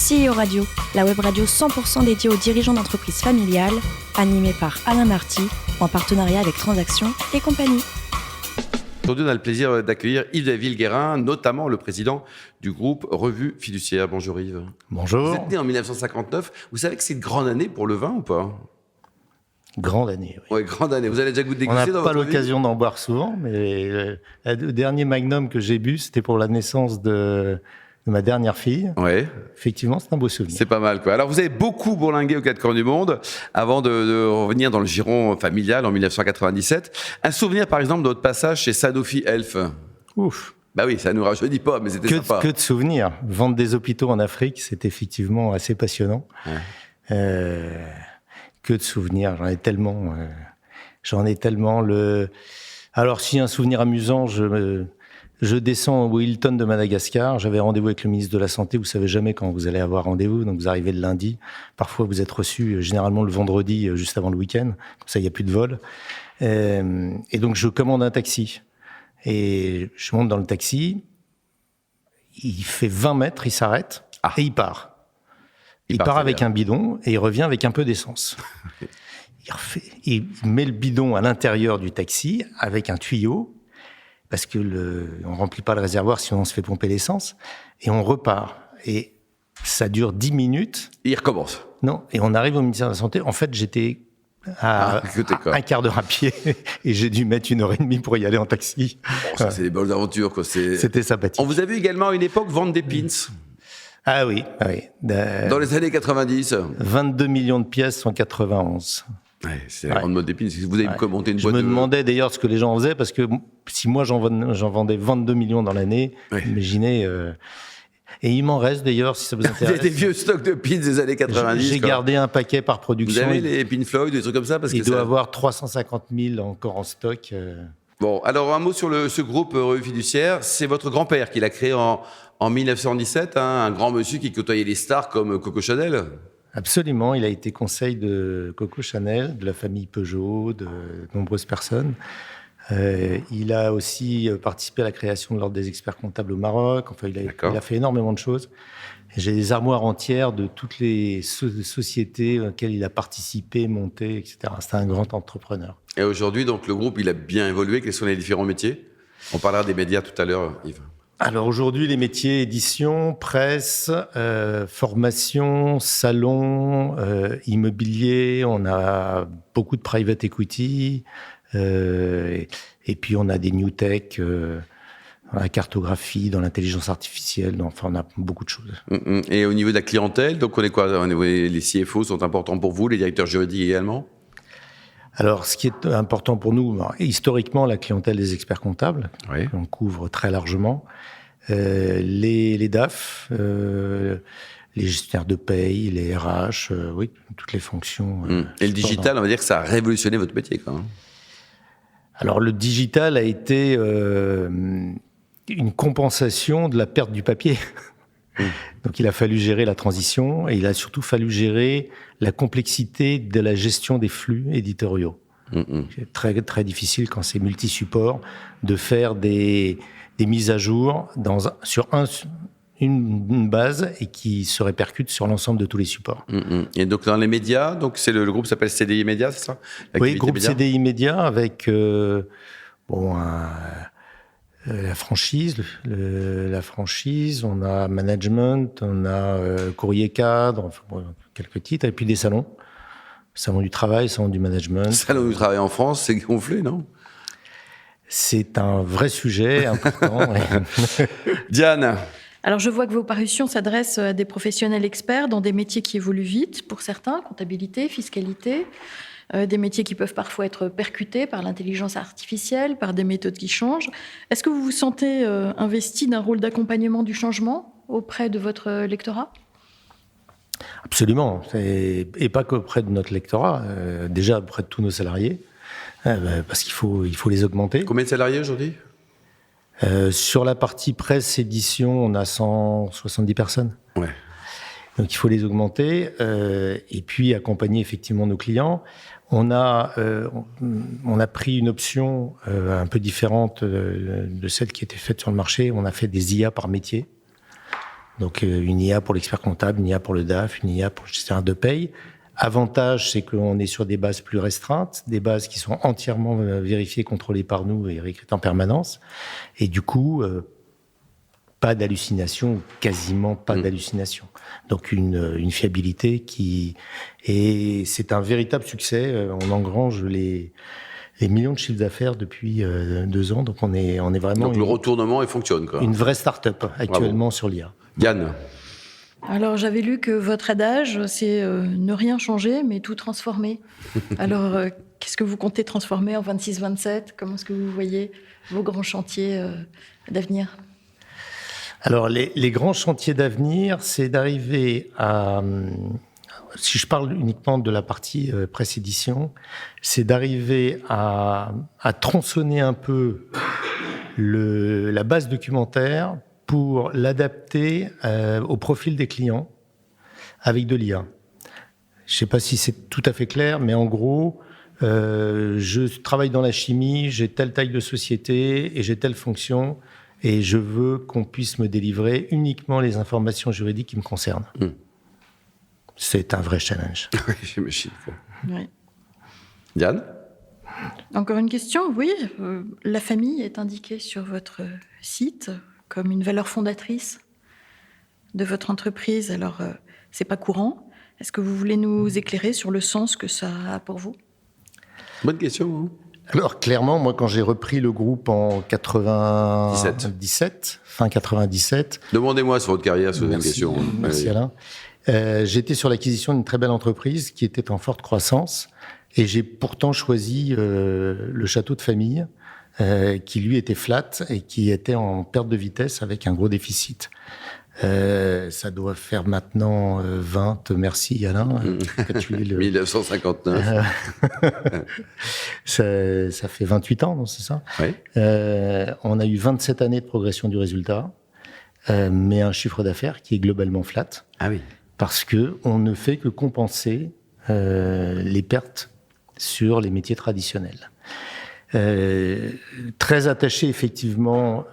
CEO Radio, la web radio 100% dédiée aux dirigeants d'entreprises familiales, animée par Alain Marty, en partenariat avec Transactions et compagnie. Aujourd'hui, on a le plaisir d'accueillir Yves David-Guérin, notamment le président du groupe Revue Fiduciaire. Bonjour Yves. Bonjour. Vous êtes né en 1959. Vous savez que c'est une grande année pour le vin ou pas ? Grande année, oui. Oui, grande année. Vous avez déjà goûté On n'a dans pas votre vie ? l'occasion d'en boire souvent, mais le dernier Magnum que j'ai bu, c'était pour la naissance de ma dernière fille. Ouais. Effectivement, c'est un beau souvenir. C'est pas mal, quoi. Alors, vous avez beaucoup bourlingué aux quatre coins du monde avant de revenir dans le giron familial en 1997. Un souvenir, par exemple, de votre passage chez Sanofi Elf. Ouf. Bah oui, ça nous rajeunit pas, mais c'était sympa. Que de souvenirs. Vendre des hôpitaux en Afrique, c'est effectivement assez passionnant. Ouais. Que de souvenirs. J'en ai tellement. Alors, si un souvenir amusant, je descends au Hilton de Madagascar. J'avais rendez-vous avec le ministre de la Santé. Vous savez jamais quand vous allez avoir rendez-vous. Donc, vous arrivez le lundi. Parfois, vous êtes reçu généralement le vendredi, juste avant le week-end. Comme ça, il n'y a plus de vol. Et donc, je commande un taxi. Et je monte dans le taxi. Il fait 20 mètres, il s'arrête et il part. Il part avec un bidon et il revient avec un peu d'essence. Il met le bidon à l'intérieur du taxi avec un tuyau. Parce que on remplit pas le réservoir sinon on se fait pomper l'essence et on repart et ça dure 10 minutes. Et il recommence. Non, et on arrive au ministère de la Santé. En fait, j'étais à un quart d'heure à pied et j'ai dû mettre 1h30 pour y aller en taxi. Bon, ça c'est des bonnes aventures, quoi. C'était sympathique. On vous a vu également à une époque vendre des pins. Ah oui. Dans les années 90. 22 millions de pièces en 91. Ouais, c'est la grande mode des pins. Vous avez monté une boîte. Je me demandais d'ailleurs ce que les gens en faisaient, parce que si moi j'en vendais 22 millions dans l'année, imaginez. Et il m'en reste d'ailleurs, si ça vous intéresse. Il y a des vieux stocks de pins des années 90. J'ai gardé un paquet par production. Vous avez les Pink Floyd, des trucs comme ça parce il doit avoir 350 000 encore en stock. Bon, alors un mot sur ce groupe Revue Fiduciaire. C'est votre grand-père qui l'a créé en 1917, un grand monsieur qui côtoyait les stars comme Coco Chanel. Absolument, il a été conseil de Coco Chanel, de la famille Peugeot, de nombreuses personnes. Il a aussi participé à la création de l'Ordre des experts comptables au Maroc. Enfin, il a fait énormément de choses. J'ai des armoires entières de toutes les sociétés auxquelles il a participé, monté, etc. C'est un grand entrepreneur. Et aujourd'hui, donc, le groupe, il a bien évolué. Quels sont les différents métiers ? On parlera des médias tout à l'heure, Yves. Alors aujourd'hui, les métiers édition, presse, formation, salon, immobilier, on a beaucoup de private equity, et puis on a des new tech, dans la cartographie, dans l'intelligence artificielle, enfin on a beaucoup de choses. Et au niveau de la clientèle, donc on est quoi ? Les CFO sont importants pour vous, les directeurs juridiques également ? Alors, ce qui est important pour nous, historiquement, la clientèle des experts comptables, on couvre très largement, les DAF, les gestionnaires de paye, les RH, toutes les fonctions. Et le digital, on va dire que ça a révolutionné votre métier, quand même. Alors, le digital a été une compensation de la perte du papier. Donc, il a fallu gérer la transition et il a surtout fallu gérer la complexité de la gestion des flux éditoriaux. C'est très, très difficile quand c'est multi-support de faire des mises à jour sur une base et qui se répercute sur l'ensemble de tous les supports. Et donc, dans les médias, donc c'est le groupe s'appelle CDI Média, c'est ça ? Oui, groupe média. CDI Média avec la franchise, on a management, on a courrier cadre, quelques titres, et puis des salons. Salon du travail, salon du management. Salon du travail en France, c'est gonflé, non ? C'est un vrai sujet important. Diane. Alors, je vois que vos parutions s'adressent à des professionnels experts dans des métiers qui évoluent vite, pour certains, comptabilité, fiscalité. Des métiers qui peuvent parfois être percutés par l'intelligence artificielle, par des méthodes qui changent. Est-ce que vous vous sentez investi d'un rôle d'accompagnement du changement auprès de votre lectorat ? Absolument, et pas qu'auprès de notre lectorat, déjà auprès de tous nos salariés, parce qu'il faut les augmenter. Combien de salariés aujourd'hui ? Sur la partie presse édition, on a 170 personnes. Ouais. Donc il faut les augmenter et puis accompagner effectivement nos clients. On a pris une option un peu différente de celle qui était faite sur le marché. On a fait des IA par métier. Donc une IA pour l'expert comptable, une IA pour le DAF, une IA pour le gestionnaire de paye. Avantage, c'est qu'on est sur des bases plus restreintes, des bases qui sont entièrement vérifiées, contrôlées par nous et réécrites en permanence. Et du coup, pas d'hallucination, quasiment pas d'hallucination. Donc une fiabilité et c'est un véritable succès. On engrange les millions de chiffres d'affaires depuis 2 ans. Donc on est vraiment Donc le retournement, il fonctionne, quoi. Une vraie start-up actuellement sur l'IA. Yann. Alors, j'avais lu que votre adage, c'est ne rien changer, mais tout transformer. Alors, qu'est-ce que vous comptez transformer en 26-27 ? Comment est-ce que vous voyez vos grands chantiers d'avenir ? Alors, les grands chantiers d'avenir, c'est d'arriver à... Si je parle uniquement de la partie presse-édition, c'est d'arriver à tronçonner un peu la base documentaire pour l'adapter au profil des clients avec de l'IA. Je ne sais pas si c'est tout à fait clair, mais en gros, je travaille dans la chimie, j'ai telle taille de société et j'ai telle fonction, et je veux qu'on puisse me délivrer uniquement les informations juridiques qui me concernent. C'est un vrai challenge. Oui, j'imagine. Oui. Yann ? Encore une question, oui. La famille est indiquée sur votre site comme une valeur fondatrice de votre entreprise. Alors, c'est pas courant. Est-ce que vous voulez nous éclairer sur le sens que ça a pour vous ? Bonne question. Alors, clairement, moi, quand j'ai repris le groupe en 97, fin 97... Demandez-moi sur votre carrière si vous avez une question. Merci Alain. J'étais sur l'acquisition d'une très belle entreprise qui était en forte croissance et j'ai pourtant choisi le château de famille qui lui était flat et qui était en perte de vitesse avec un gros déficit. Ça doit faire maintenant 20, merci Alain. 1959. Ça fait 28 ans, non, c'est ça ? Oui. On a eu 27 années de progression du résultat, mais un chiffre d'affaires qui est globalement flat. Ah oui. Parce que on ne fait que compenser les pertes sur les métiers traditionnels. Très attaché effectivement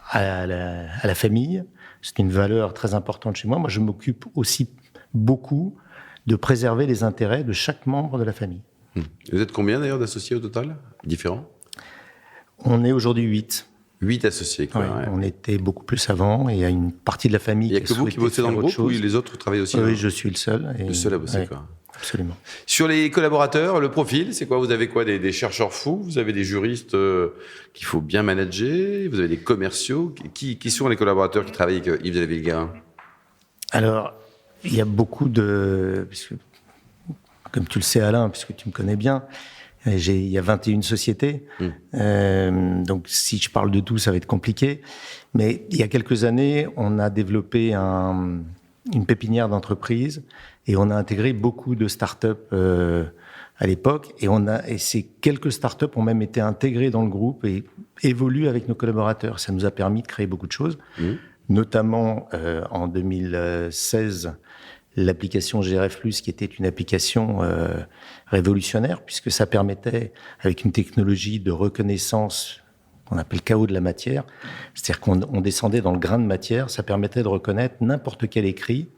à la famille, c'est une valeur très importante chez moi. Moi, je m'occupe aussi beaucoup de préserver les intérêts de chaque membre de la famille. Vous êtes combien d'ailleurs d'associés au total ? Différents ? On est aujourd'hui 8. 8 associés, quoi. Ouais, Ouais. on était beaucoup plus avant et il y a une partie de la famille Il n'y a que vous qui bossez dans le groupe ou les autres travaillent aussi ? Oui, je suis le seul. Le seul à bosser, quoi. Absolument. Sur les collaborateurs, le profil, c'est quoi ? Vous avez quoi ? Des chercheurs fous ? Vous avez des juristes qu'il faut bien manager ? Vous avez des commerciaux ? Qui sont les collaborateurs qui travaillent avec Yves de la Villegarin ? Alors, il y a beaucoup puisque, comme tu le sais Alain, puisque tu me connais bien, il y a 21 sociétés. Donc, si je parle de tout, ça va être compliqué. Mais il y a quelques années, on a développé une pépinière d'entreprises et on a intégré beaucoup de start-up à l'époque. Et ces quelques start-up ont même été intégrées dans le groupe et évoluent avec nos collaborateurs. Ça nous a permis de créer beaucoup de choses, notamment en 2016, l'application GRF+, qui était une application révolutionnaire, puisque ça permettait, avec une technologie de reconnaissance qu'on appelle chaos de la matière, c'est-à-dire qu'on descendait dans le grain de matière, ça permettait de reconnaître n'importe quel écrit,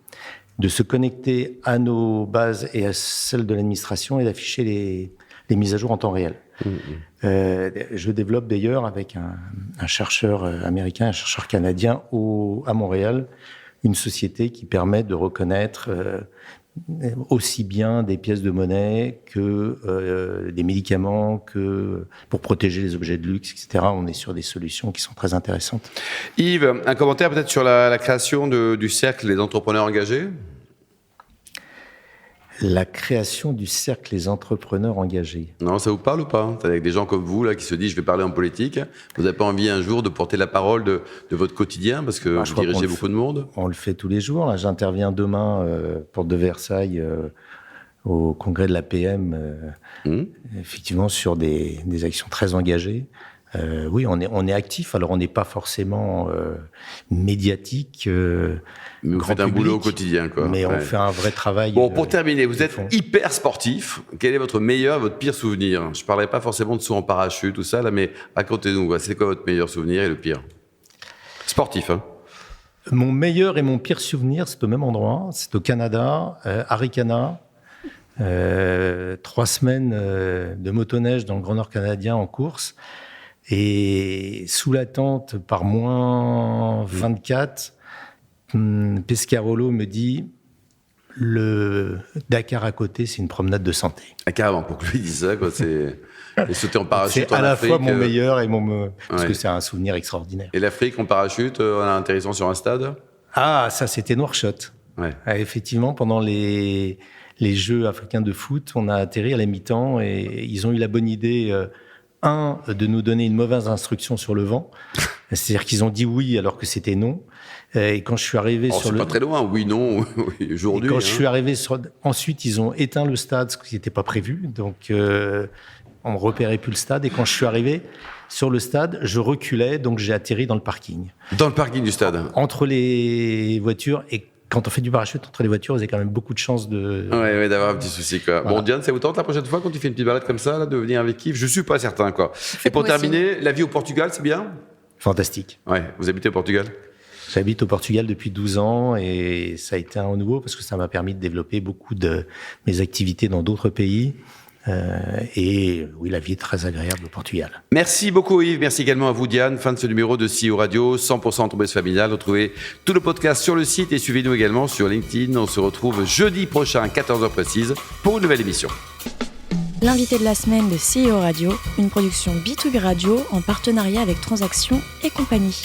de se connecter à nos bases et à celles de l'administration et d'afficher les mises à jour en temps réel. Je développe d'ailleurs avec un chercheur américain, un chercheur canadien à Montréal, une société qui permet de reconnaître aussi bien des pièces de monnaie que des médicaments, que pour protéger les objets de luxe, etc. On est sur des solutions qui sont très intéressantes. Yves, un commentaire peut-être sur la création du cercle des entrepreneurs engagés ? La création du cercle des entrepreneurs engagés. Non, ça vous parle ou pas ? Avec des gens comme vous là qui se disent je vais parler en politique. Vous n'avez pas envie un jour de porter la parole de votre quotidien parce que vous dirigez beaucoup de monde ? On le fait tous les jours. Là, j'interviens demain, porte de Versailles, au congrès de la PM, effectivement sur des actions très engagées. Oui, on est actif. Alors, on n'est pas forcément médiatique. Mais vous faites un boulot au quotidien, quoi. Mais on fait un vrai travail. Bon, pour terminer, vous êtes hyper sportif. Quel est votre meilleur, votre pire souvenir ? Je ne parlerai pas forcément de saut en parachute, tout ça, là, mais racontez-nous, c'est quoi votre meilleur souvenir et le pire ? Sportif, hein ? Mon meilleur et mon pire souvenir, c'est au même endroit. C'est au Canada, Arikana. 3 semaines de motoneige dans le Grand Nord canadien en course. Et sous la tente, par moins 24, Pescarolo me dit le Dakar à côté, c'est une promenade de santé. Ah, carrément, pour que lui dise ça, quoi, c'est... Et sauter en parachute C'est en à la Afrique, fois mon meilleur et parce ouais. que c'est un souvenir extraordinaire. Et l'Afrique en parachute en atterrissant sur un stade? Ah, ça, c'était Nouakchott. Ouais. Effectivement, pendant les Jeux africains de foot, on a atterri à la mi-temps et ils ont eu la bonne idée, de nous donner une mauvaise instruction sur le vent. C'est-à-dire qu'ils ont dit oui alors que c'était non. Et quand je suis arrivé sur c'est pas très loin, oui, non, oui, aujourd'hui. je suis arrivé ensuite, ils ont éteint le stade, ce qui n'était pas prévu. Donc, on ne repérait plus le stade. Et quand je suis arrivé sur le stade, je reculais, donc j'ai atterri dans le parking. Dans le parking du stade? Entre les voitures. Et quand on fait du parachute entre les voitures, vous avez quand même beaucoup de chances de... Ouais, d'avoir un petit souci, quoi. Voilà. Bon, Diane, ça vous tente la prochaine fois quand tu fais une petite balade comme ça, là, de venir avec Yves? Je suis pas certain, quoi. Et pour terminer, la vie au Portugal, c'est bien? Fantastique. Ouais, vous habitez au Portugal? J'habite au Portugal depuis 12 ans et ça a été un renouveau parce que ça m'a permis de développer beaucoup de mes activités dans d'autres pays. Et oui, la vie est très agréable au Portugal. Merci beaucoup Yves, merci également à vous Diane. Fin de ce numéro de CEO Radio, 100% entreprise familiale. Retrouvez tout le podcast sur le site et suivez-nous également sur LinkedIn. On se retrouve jeudi prochain à 14h précise pour une nouvelle émission. L'invité de la semaine de CEO Radio, une production B2B Radio en partenariat avec Transactions et compagnie.